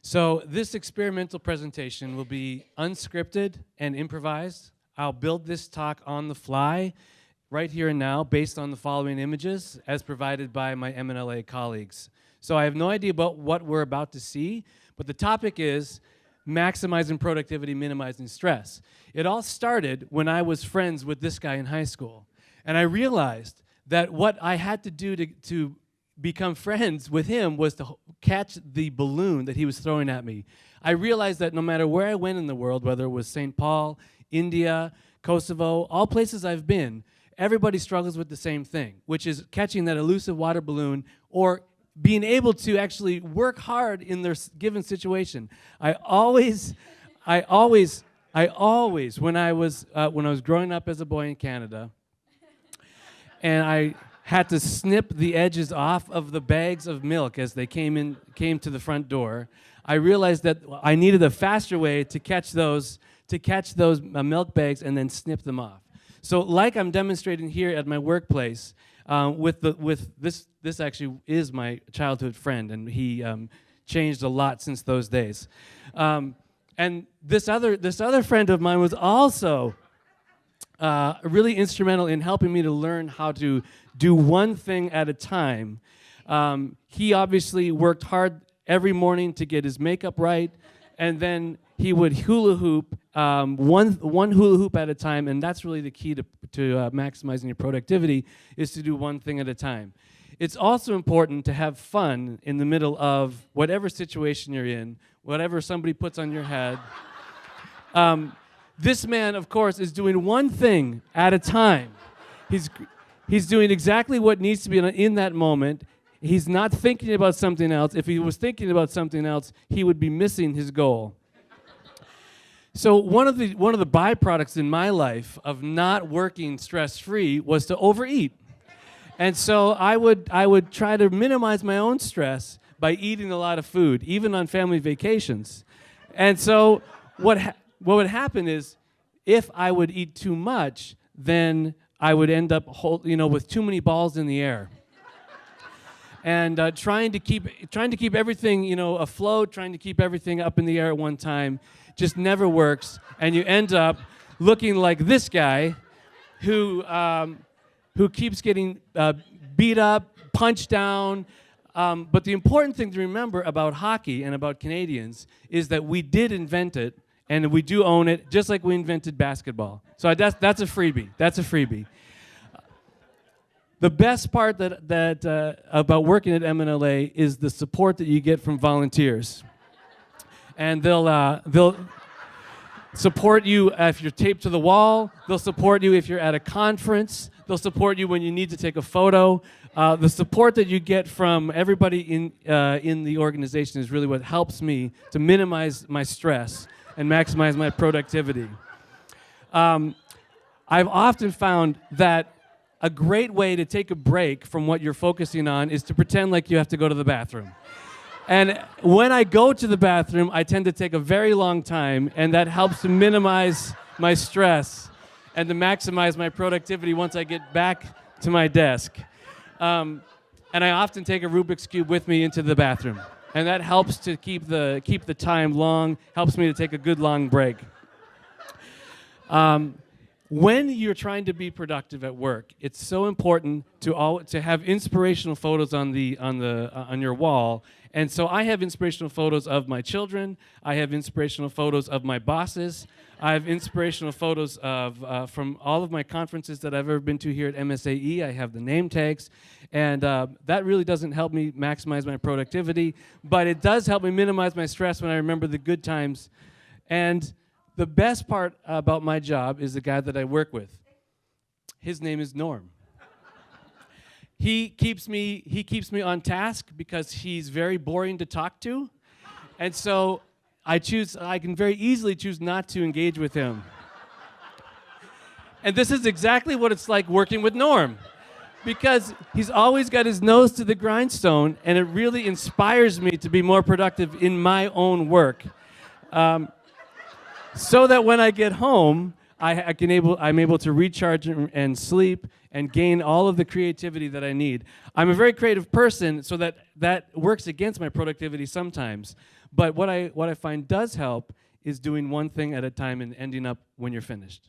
So this experimental presentation will be unscripted and improvised. I'll build this talk on the fly, right here and now, based on the following images as provided by my MNLA colleagues. So I have no idea about what we're about to see, but the topic is maximizing productivity, minimizing stress. It all started when I was friends with this guy in high school. And I realized that what I had to do to become friends with him was to catch the balloon that he was throwing at me. I realized that no matter where I went in the world, whether it was St. Paul, India, Kosovo, all places I've been, everybody struggles with the same thing, which is catching that elusive water balloon or being able to actually work hard in their given situation. I always, when I was growing up as a boy in Canada, and I had to snip the edges off of the bags of milk as they came to the front door, I realized that I needed a faster way to catch those milk bags and then snip them off. So, like I'm demonstrating here at my workplace, this actually is my childhood friend, and he changed a lot since those days. And this other friend of mine was also really instrumental in helping me to learn how to do one thing at a time. He obviously worked hard every morning to get his makeup right, and then he would hula hoop one hula hoop at a time, and that's really the key to maximizing your productivity, is to do one thing at a time. It's also important to have fun in the middle of whatever situation you're in, whatever somebody puts on your head. This man, of course, is doing one thing at a time. He's doing exactly what needs to be in that moment. He's not thinking about something else. If he was thinking about something else, he would be missing his goal. So one of the byproducts in my life of not working stress-free was to overeat. And so I would try to minimize my own stress by eating a lot of food, even on family vacations. And so what would happen is, if I would eat too much, then I would end up with too many balls in the air. And trying to keep everything afloat, trying to keep everything up in the air at one time just never works, and you end up looking like this guy who keeps getting beat up, punched down. But the important thing to remember about hockey and about Canadians is that we did invent it, and we do own it, just like we invented basketball. So that's a freebie. That's a freebie. The best part about working at MNLA is the support that you get from volunteers. And they'll support you if you're taped to the wall. They'll support you if you're at a conference. They'll support you when you need to take a photo. The support that you get from everybody in the organization is really what helps me to minimize my stress and maximize my productivity. I've often found that a great way to take a break from what you're focusing on is to pretend like you have to go to the bathroom. And when I go to the bathroom, I tend to take a very long time, and that helps to minimize my stress and to maximize my productivity once I get back to my desk. And I often take a Rubik's Cube with me into the bathroom, and that helps to keep the time long, helps me to take a good long break. When you're trying to be productive at work, it's so important to have inspirational photos on your wall. And so I have inspirational photos of my children. I have inspirational photos of my bosses. I have inspirational photos from all of my conferences that I've ever been to here at MSAE. I have the name tags. And that really doesn't help me maximize my productivity, but it does help me minimize my stress when I remember the good times. And the best part about my job is the guy that I work with. His name is Norm. He keeps me on task because he's very boring to talk to. And so I can very easily choose not to engage with him. And this is exactly what it's like working with Norm, because he's always got his nose to the grindstone, and it really inspires me to be more productive in my own work. So that when I get home, I'm able to recharge and sleep and gain all of the creativity that I need. I'm a very creative person, so that works against my productivity sometimes. But what I find does help is doing one thing at a time and ending up when you're finished.